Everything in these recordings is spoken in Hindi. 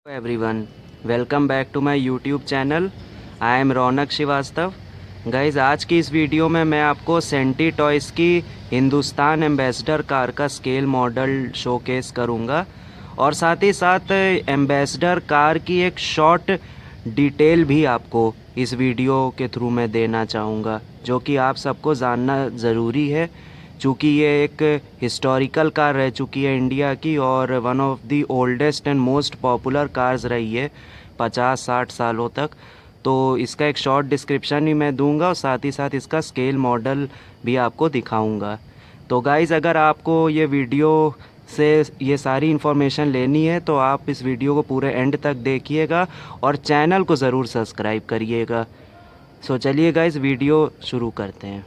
Everyone, welcome back to my YouTube channel. I am Raunak Srivastava. Guys, आज की इस वीडियो में मैं आपको सेंटी टॉयज़ की हिंदुस्तान एम्बेसडर कार का स्केल मॉडल शोकेस करूंगा और साथ ही साथ एम्बेसडर कार की एक शॉर्ट डिटेल भी आपको इस वीडियो के थ्रू मैं देना चाहूँगा, जो कि आप सबको जानना ज़रूरी है, चूँकि ये एक हिस्टोरिकल कार रह चुकी है इंडिया की और one of the oldest and most popular cars रही है 50-60 सालों तक। तो इसका एक शॉर्ट डिस्क्रिप्शन भी मैं दूंगा और साथ ही साथ इसका स्केल मॉडल भी आपको दिखाऊंगा। तो गाइज़, अगर आपको ये वीडियो से ये सारी इन्फॉर्मेशन लेनी है तो आप इस वीडियो को पूरे एंड तक देखिएगा और चैनल को ज़रूर सब्सक्राइब करिएगा। सो चलिए गाइज़, वीडियो शुरू करते हैं।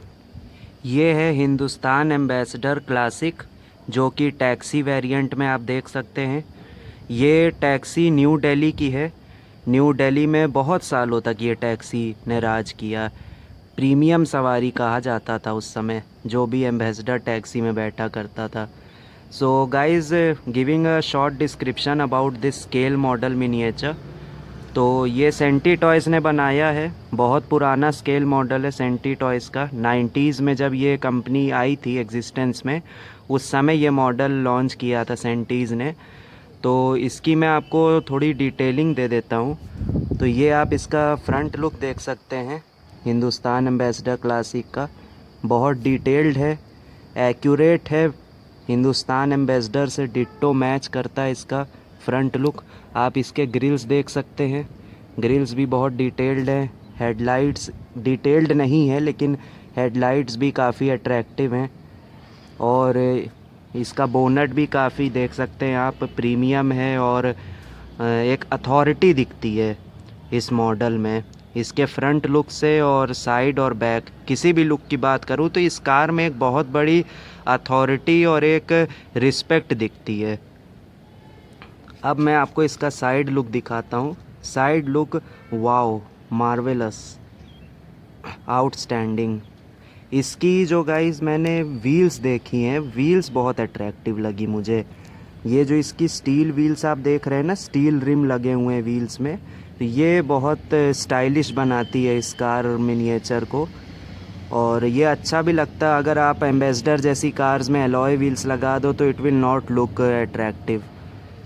ये है हिंदुस्तान एम्बेसडर क्लासिक, जो कि टैक्सी वेरिएंट में आप देख सकते हैं। ये टैक्सी न्यू दिल्ली की है। न्यू दिल्ली में बहुत सालों तक ये टैक्सी ने राज किया। प्रीमियम सवारी कहा जाता था उस समय जो भी एम्बेसडर टैक्सी में बैठा करता था। So guys, giving a short description about this scale model miniature. तो ये सेंटी टॉयज़ ने बनाया है। बहुत पुराना स्केल मॉडल है सेंटी टॉयज़ का। 90s में जब ये कंपनी आई थी एग्जिस्टेंस में, उस समय ये मॉडल लॉन्च किया था सेंटीज़ ने। तो इसकी मैं आपको थोड़ी डिटेलिंग दे देता हूँ। तो ये आप इसका फ्रंट लुक देख सकते हैं हिंदुस्तान एम्बेसडर क्लासिक का। बहुत डिटेल्ड है, एक्यूरेट है, हिंदुस्तान एम्बेसडर से डिट्टो मैच करता है इसका फ्रंट लुक। आप इसके ग्रिल्स देख सकते हैं, ग्रिल्स भी बहुत डिटेल्ड हैं। हेडलाइट्स डिटेल्ड नहीं है लेकिन हेडलाइट्स भी काफ़ी अट्रैक्टिव हैं। और इसका बोनट भी काफ़ी देख सकते हैं आप, प्रीमियम है और एक अथॉरिटी दिखती है इस मॉडल में। इसके फ्रंट लुक से और साइड और बैक किसी भी लुक की बात करूँ तो इस कार में एक बहुत बड़ी अथॉरिटी और एक रिस्पेक्ट दिखती है। अब मैं आपको इसका साइड लुक दिखाता हूँ। Side look wow, marvellous, outstanding. इसकी जो गाइस मैंने व्हील्स देखी हैं, व्हील्स बहुत अट्रैक्टिव लगी मुझे। ये जो इसकी स्टील व्हील्स आप देख रहे हैं ना, स्टील रिम लगे हुए हैं व्हील्स में, तो ये बहुत स्टाइलिश बनाती है इस कार मिनिएचर को। और ये अच्छा भी लगता है। अगर आप एम्बेसडर जैसी कार्स में एलॉय व्हील्स लगा दो तो it will not look attractive,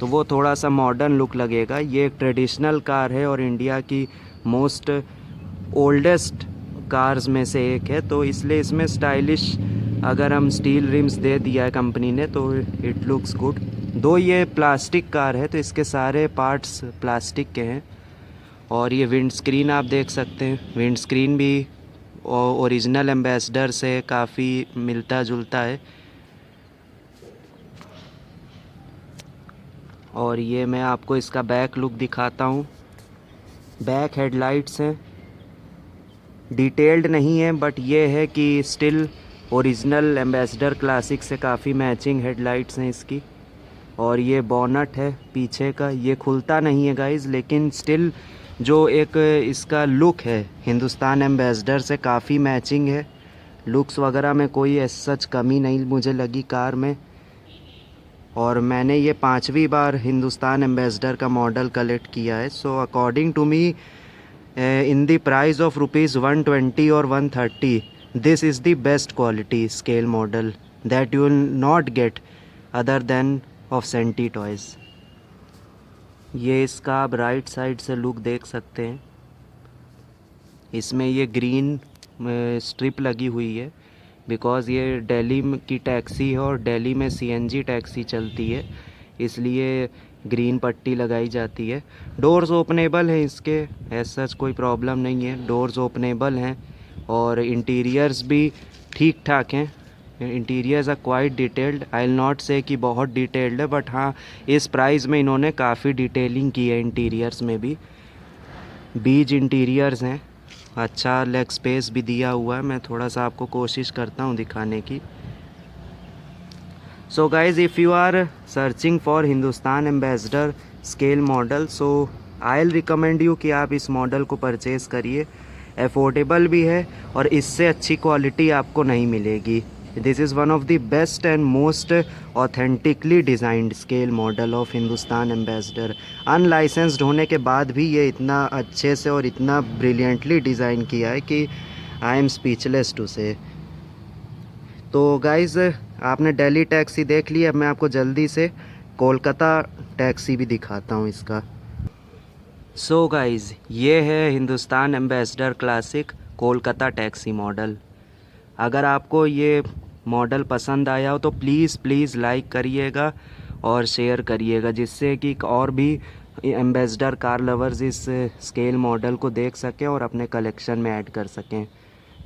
तो वो थोड़ा सा मॉडर्न लुक लगेगा। ये एक ट्रेडिशनल कार है और इंडिया की मोस्ट ओल्डेस्ट कार्स में से एक है, तो इसलिए इसमें स्टाइलिश अगर हम स्टील रिम्स दे दिया है कंपनी ने तो इट लुक्स गुड। दो ये प्लास्टिक कार है तो इसके सारे पार्ट्स प्लास्टिक के हैं। और ये विंड स्क्रीन आप देख सकते हैं, विंड स्क्रीन भी ओरिजिनल एम्बेसडर से काफ़ी मिलता जुलता है। और ये मैं आपको इसका बैक लुक दिखाता हूँ। बैक हेडलाइट्स हैं, डिटेल्ड नहीं है बट ये है कि स्टिल ओरिजिनल एम्बेसडर क्लासिक से काफ़ी मैचिंग हेडलाइट्स हैं इसकी। और ये बोनट है पीछे का, ये खुलता नहीं है गाइज़, लेकिन स्टिल जो एक इसका लुक है हिंदुस्तान एम्बेसडर से काफ़ी मैचिंग है। लुक्स वगैरह में कोई ऐसा सच कमी नहीं मुझे लगी कार में। और मैंने ये 5वीं बार हिंदुस्तान एम्बेसडर का मॉडल कलेक्ट किया है। So according to me, in the price of ₹120 और 130, this is the best quality scale model that you will not get other than of Centy Toys. ये इसका आप राइट साइड से लुक देख सकते हैं। इसमें ये ग्रीन स्ट्रिप लगी हुई है बिकॉज़ ये दिल्ली की टैक्सी है और दिल्ली में सीएनजी टैक्सी चलती है, इसलिए ग्रीन पट्टी लगाई जाती है। डोर्स ओपनेबल हैं इसके, ऐसा सच कोई प्रॉब्लम नहीं है, डोर्स ओपनेबल हैं। और इंटीरियर्स भी ठीक ठाक हैं। Interiors are quite detailed, I will not say कि बहुत डिटेल्ड है, बट हाँ इस प्राइस में इन्होंने काफ़ी डिटेलिंग की है इंटीरियर्स में भी। बीज इंटीरियर्स हैं, अच्छा लेग स्पेस भी दिया हुआ है। मैं थोड़ा सा आपको कोशिश करता हूँ दिखाने की। So guys, if you are searching for Hindustan Ambassador scale model, so I will recommend you कि आप इस मॉडल को परचेज़ करिए। अफोर्डेबल भी है और इससे अच्छी क्वालिटी आपको नहीं मिलेगी this is one of the best and most authentically designed scale model of Hindustan ambassador. Unlicensed होने के बाद भी ये इतना अच्छे से और इतना ब्रिलियंटली डिज़ाइन किया है कि आई एम स्पीचलेस टू से। तो गाइज़, आपने दिल्ली टैक्सी देख ली, अब मैं आपको जल्दी से कोलकाता टैक्सी भी दिखाता हूँ इसका। सो गाइज़, ये है Hindustan ambassador classic Kolkata taxi model. अगर आपको ये मॉडल पसंद आया हो तो प्लीज़ लाइक करिएगा और शेयर करिएगा, जिससे कि और भी एम्बेसडर कार लवर्स इस स्केल मॉडल को देख सकें और अपने कलेक्शन में ऐड कर सकें।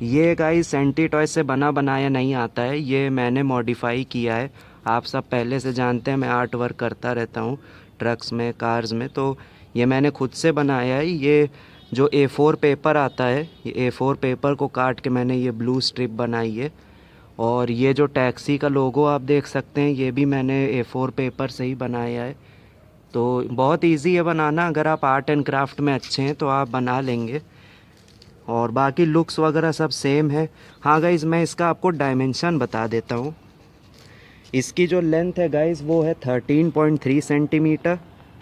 ये गाइस सेंटी टॉय से बना बनाया नहीं आता है, ये मैंने मॉडिफाई किया है। आप सब पहले से जानते हैं मैं आर्ट वर्क करता रहता हूँ ट्रक्स में, कार्स में, तो ये मैंने खुद से बनाया है। ये जो A4 पेपर आता है, ये A4 पेपर को काट के मैंने ये ब्लू स्ट्रिप बनाई है। और ये जो टैक्सी का लोगो आप देख सकते हैं, ये भी मैंने A4 पेपर से ही बनाया है। तो बहुत इजी है बनाना, अगर आप आर्ट एंड क्राफ्ट में अच्छे हैं तो आप बना लेंगे। और बाकी लुक्स वगैरह सब सेम है। हाँ गाइज़, मैं इसका आपको डायमेंशन बता देता हूँ। इसकी जो लेंथ है गाइज़ वो है 13.3 सेंटीमीटर,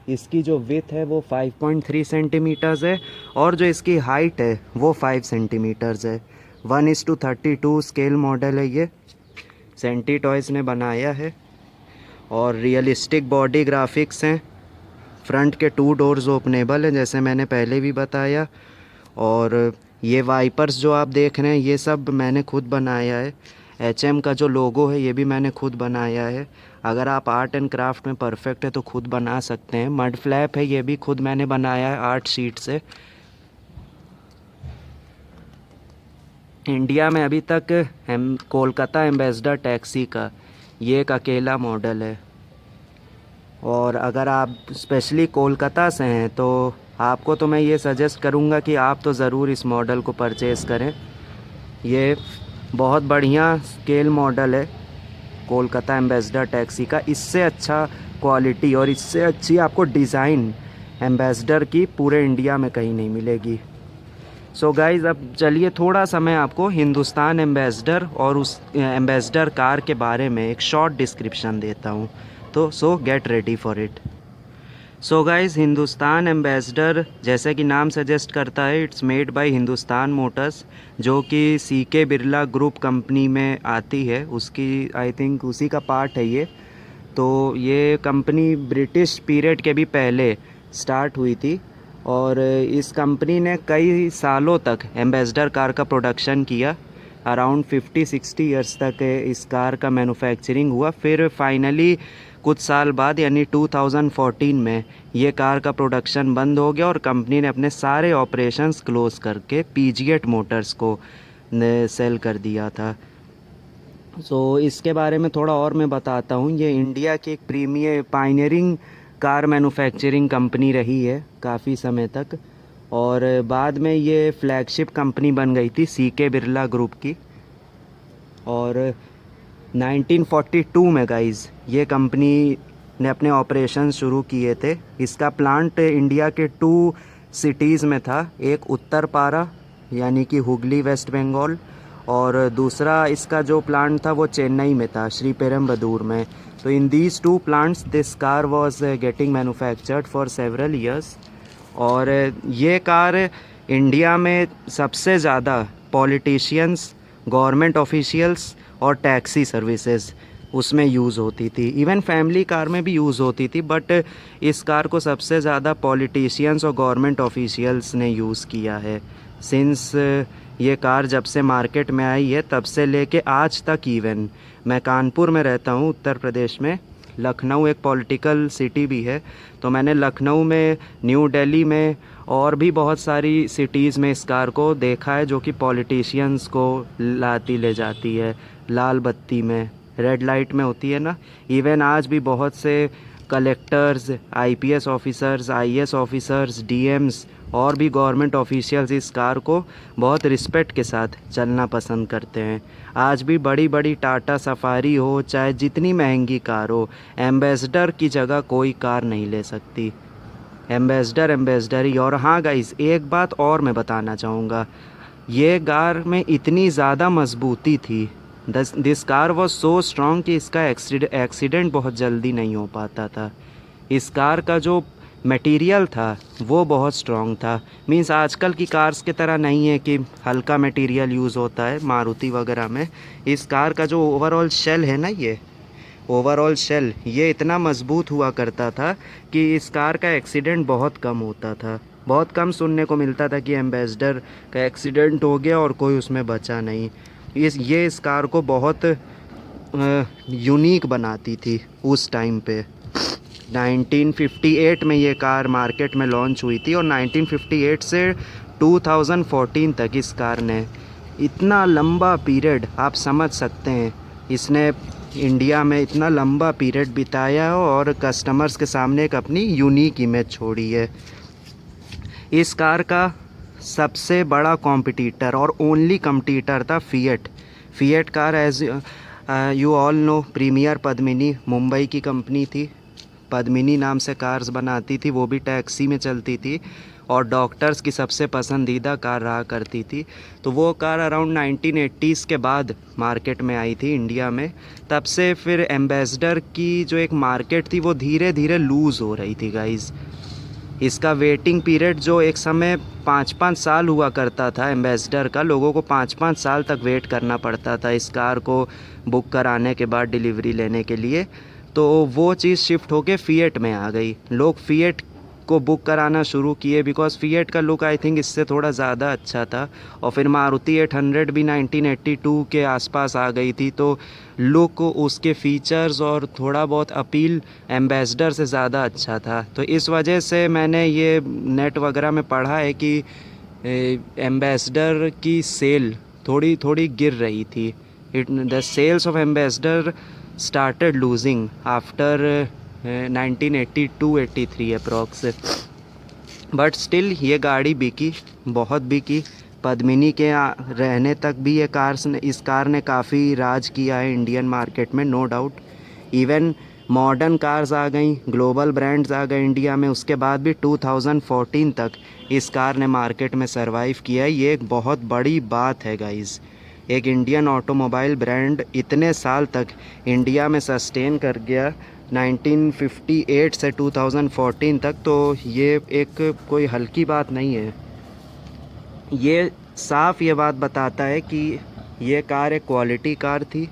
इसकी जो विथ है वो 5.3 सेंटीमीटर्स है, और जो इसकी हाइट है वो 5 सेंटीमीटर्स है। 1:32 स्केल मॉडल है ये, सेंटी टॉयज़ ने बनाया है। और रियलिस्टिक बॉडी ग्राफिक्स हैं। फ्रंट के 2 डोर्स ओपनेबल हैं जैसे मैंने पहले भी बताया। और ये वाइपर्स जो आप देख रहे हैं ये सब मैंने खुद बनाया है। HM का जो लोगो है ये भी मैंने खुद बनाया है। अगर आप आर्ट एंड क्राफ्ट में परफेक्ट है तो खुद बना सकते हैं। मड फ्लैप है, ये भी खुद मैंने बनाया है आर्ट शीट से। इंडिया में अभी तक कोलकाता एम्बेसडर टैक्सी का ये एक अकेला मॉडल है। और अगर आप स्पेशली कोलकाता से हैं तो आपको तो मैं ये सजेस्ट करूँगा कि आप तो ज़रूर इस मॉडल को परचेज़ करें। ये बहुत बढ़िया स्केल मॉडल है कोलकाता एम्बेसडर टैक्सी का। इससे अच्छा क्वालिटी और इससे अच्छी आपको डिज़ाइन एम्बेसडर की पूरे इंडिया में कहीं नहीं मिलेगी। सो गाइज़, अब चलिए थोड़ा सा मैं आपको हिंदुस्तान एम्बेसडर और उस एम्बेसडर कार के बारे में एक शॉर्ट डिस्क्रिप्शन देता हूँ। तो सो get ready for it. So guys, Hindustan ambassador जैसे कि नाम सजेस्ट करता है, it's made by Hindustan Motors, जो कि CK बिरला ग्रुप कंपनी में आती है। उसकी आई थिंक उसी का पार्ट है ये। तो ये कंपनी ब्रिटिश पीरियड के भी पहले स्टार्ट हुई थी और इस कंपनी ने कई सालों तक एम्बेसडर कार का प्रोडक्शन किया। अराउंड 50-60 ईयर्स तक इस कार का मैन्युफैक्चरिंग हुआ। फिर फाइनली कुछ साल बाद यानी 2014 में ये कार का प्रोडक्शन बंद हो गया और कंपनी ने अपने सारे ऑपरेशंस क्लोज़ करके पीजीएट मोटर्स को सेल कर दिया था। सो इसके बारे में थोड़ा और मैं बताता हूँ। ये इंडिया की एक premier pioneering car manufacturing company रही है काफ़ी समय तक, और बाद में ये फ्लैगशिप कंपनी बन गई थी CK बिरला ग्रुप की। और 1942 में गाइज़ ये कंपनी ने अपने ऑपरेशन शुरू किए थे। इसका प्लांट इंडिया के 2 सिटीज़ में था, एक उत्तरपारा यानी कि हुगली वेस्ट बंगाल, और दूसरा इसका जो प्लांट था वो चेन्नई में था, श्रीपेरम्बदूर में। तो in these 2 plants this car was getting manufactured for several years. और ये कार इंडिया में सबसे ज़्यादा पॉलिटिशियंस, गवर्नमेंट ऑफिशियल्स और टैक्सी सर्विसेज उसमें यूज़ होती थी। इवन फैमिली कार में भी यूज़ होती थी, बट इस कार को सबसे ज़्यादा पॉलिटिशियंस और गवर्नमेंट ऑफिशियल्स ने यूज़ किया है। सिंस ये कार जब से मार्केट में आई है तब से लेके आज तक। इवन मैं कानपुर में रहता हूँ उत्तर प्रदेश में, लखनऊ एक पॉलिटिकल सिटी भी है, तो मैंने लखनऊ में, न्यू दिल्ली में और भी बहुत सारी सिटीज़ में इस कार को देखा है, जो कि पॉलिटिशियंस को लाती ले जाती है लाल बत्ती में, रेड लाइट में होती है ना। इवन आज भी बहुत से collectors, IPS officers, IAS officers, DMs और भी गवर्नमेंट ऑफिशियल्स इस कार को बहुत रिस्पेक्ट के साथ चलना पसंद करते हैं। आज भी बड़ी बड़ी टाटा सफारी हो, चाहे जितनी महंगी कार हो, एम्बेसडर की जगह कोई कार नहीं ले सकती। एम्बेसडर एम्बेसडर ही। और हाँ गाइस, एक बात और मैं बताना चाहूँगा, ये कार में इतनी ज़्यादा मजबूती थी this car was so strong कि इसका एक्सीडेंट बहुत जल्दी नहीं हो पाता था। इस कार का जो मटेरियल था वो बहुत स्ट्रॉन्ग था। मींस आजकल की कार्स की तरह नहीं है कि हल्का मटेरियल यूज़ होता है मारुति वगैरह में। इस कार का जो ओवरऑल शेल है ना, ये ओवरऑल शेल ये इतना मज़बूत हुआ करता था कि इस कार का एक्सीडेंट बहुत कम होता था। बहुत कम सुनने को मिलता था कि एम्बेसडर का एक्सीडेंट हो गया और कोई उसमें बचा नहीं। इस कार को बहुत यूनिक बनाती थी उस टाइम पे। 1958 में ये कार मार्केट में लॉन्च हुई थी और 1958 से 2014 तक इस कार ने इतना लंबा पीरियड, आप समझ सकते हैं, इसने इंडिया में इतना लंबा पीरियड बिताया और कस्टमर्स के सामने एक अपनी यूनिक इमेज छोड़ी है। इस कार का सबसे बड़ा कॉम्पिटिटर और ओनली कॉम्पिटिटर था Fiat car. As you all know, Premier Padmini Mumbai की कंपनी थी। पद्मिनी नाम से कार्स बनाती थी, वो भी टैक्सी में चलती थी और डॉक्टर्स की सबसे पसंदीदा कार रहा करती थी। तो वो कार अराउंड 1980s के बाद मार्केट में आई थी इंडिया में। तब से फिर एम्बेसडर की जो एक मार्केट थी वो धीरे धीरे लूज़ हो रही थी गाइज़। इसका वेटिंग पीरियड जो एक समय 5-5 साल हुआ करता था एम्बेसडर का, लोगों को 5-5 साल तक वेट करना पड़ता था इस कार को बुक कराने के बाद डिलीवरी लेने के लिए। तो वो चीज़ शिफ्ट होके फिएट में आ गई। लोग फिएट को बुक कराना शुरू किए बिकॉज़ फिएट का लुक आई थिंक इससे थोड़ा ज़्यादा अच्छा था। और फिर मारुति 800 भी 1982 के आसपास आ गई थी, तो लुक, उसके फीचर्स और थोड़ा बहुत अपील एम्बेसडर से ज़्यादा अच्छा था। तो इस वजह से मैंने ये नेट वगैरह में पढ़ा है कि एम्बेसडर की सेल थोड़ी थोड़ी गिर रही थी। The sales of Ambassador started losing after 1982-83 approx. But still ये गाड़ी बिकी, बहुत बिकी। पद्मिनी के रहने तक भी इस कार ने काफ़ी राज किया है इंडियन मार्केट में, no doubt. Even modern cars आ गई, ग्लोबल ब्रांड्स आ गए इंडिया में, उसके बाद भी 2014 तक इस कार ने मार्केट में सरवाइव किया है। ये एक बहुत बड़ी बात है गाइज़। एक इंडियन ऑटोमोबाइल ब्रांड इतने साल तक इंडिया में सस्टेन कर गया 1958 से 2014 तक, तो ये एक कोई हल्की बात नहीं है। ये साफ ये बात बताता है कि ये कार एक क्वालिटी कार थी।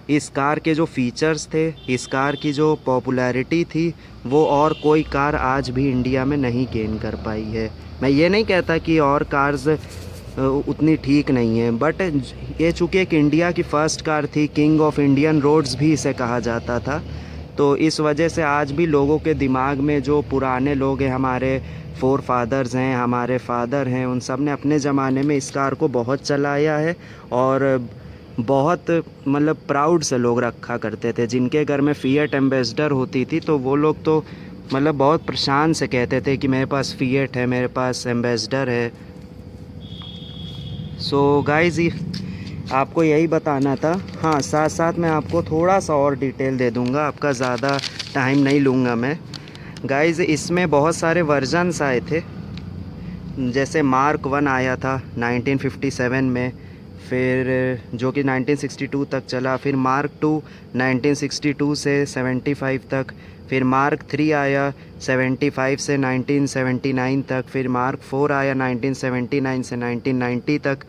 इस कार के जो फीचर्स थे, इस कार की जो पॉपुलैरिटी थी, वो और कोई कार आज भी इंडिया में नहीं गेन कर पाई है। मैं ये नहीं कहता कि और कार्स उतनी ठीक नहीं है, बट ये चूँकि एक इंडिया की फ़र्स्ट कार थी, किंग ऑफ इंडियन रोड्स भी इसे कहा जाता था, तो इस वजह से आज भी लोगों के दिमाग में जो पुराने लोग हैं, हमारे फोर फादर्स हैं, हमारे फादर हैं, उन सब ने अपने ज़माने में इस कार को बहुत चलाया है और बहुत मतलब प्राउड से लोग रखा करते थे। जिनके घर में फिएट एम्बेसडर होती थी तो वो लोग तो मतलब बहुत प्रशान से कहते थे कि मेरे पास फिएट है, मेरे पास एम्बेसडर है। सो गाइज़, आपको यही बताना था। हाँ, साथ साथ मैं आपको थोड़ा सा और डिटेल दे दूँगा, आपका ज़्यादा टाइम नहीं लूँगा मैं। गाइज़, इसमें बहुत सारे वर्जन्स आए थे। जैसे मार्क 1 आया था 1957 में, फिर जो कि 1962 तक चला। फिर मार्क 2 1962 से 75 तक। फिर मार्क 3 आया 75 से 1979 तक। फिर मार्क 4 आया 1979 से 1990 तक।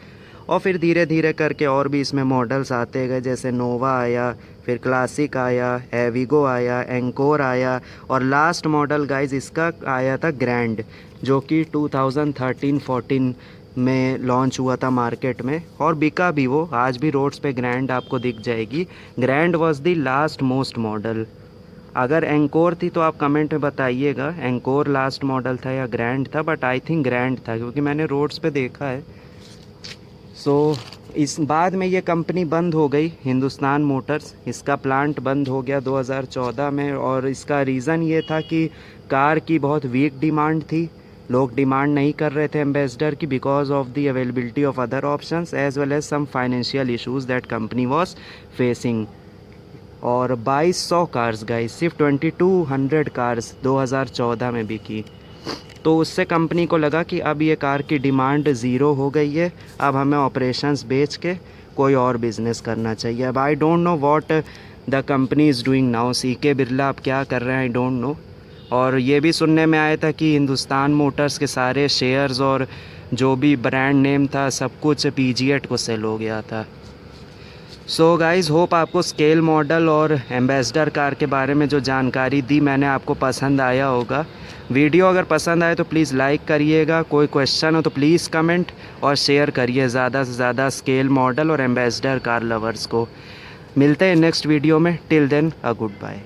और फिर धीरे धीरे करके और भी इसमें मॉडल्स आते गए, जैसे नोवा आया, फिर क्लासिक आया, एविगो आया, एंकोर आया और लास्ट मॉडल गाइज इसका आया था ग्रैंड, जो कि 2013-14 में लॉन्च हुआ था मार्केट में और बिका भी वो। आज भी रोड्स पे ग्रैंड आपको दिख जाएगी। Grand was the last most model. अगर एंकोर थी तो आप कमेंट में बताइएगा एंकोर लास्ट मॉडल था या ग्रैंड था, बट आई थिंक ग्रैंड था क्योंकि मैंने रोड्स पे देखा है। सो इस बाद में ये कंपनी बंद हो गई, हिंदुस्तान मोटर्स। इसका प्लांट बंद हो गया 2014 में और इसका रीज़न ये था कि कार की बहुत वीक डिमांड थी। लोग डिमांड नहीं कर रहे थे एम्बेसडर की because of the availability of other options as well as some financial issues that company was facing. और 2200 कार्स गाइस, सिर्फ 2200 कार्स 2014 में बिकी। तो उससे कंपनी को लगा कि अब ये कार की डिमांड ज़ीरो हो गई है, अब हमें ऑपरेशंस बेच के कोई और बिज़नेस करना चाहिए। अब I don't know what the company is doing now, CK Birla अब क्या कर रहे हैं आई डोंट नो। और ये भी सुनने में आया था कि हिंदुस्तान मोटर्स के सारे शेयर्स और जो भी ब्रांड नेम था सब कुछ PG8 को सेल हो गया था। सो गाइज़ होप आपको स्केल मॉडल और एम्बेसडर कार के बारे में जो जानकारी दी मैंने आपको पसंद आया होगा। वीडियो अगर पसंद आए तो प्लीज़ लाइक करिएगा, कोई क्वेश्चन हो तो प्लीज़ कमेंट और शेयर करिए ज़्यादा से ज़्यादा स्केल मॉडल और एम्बेसडर कार लवर्स को। मिलते हैं नेक्स्ट वीडियो में, till then a good bye.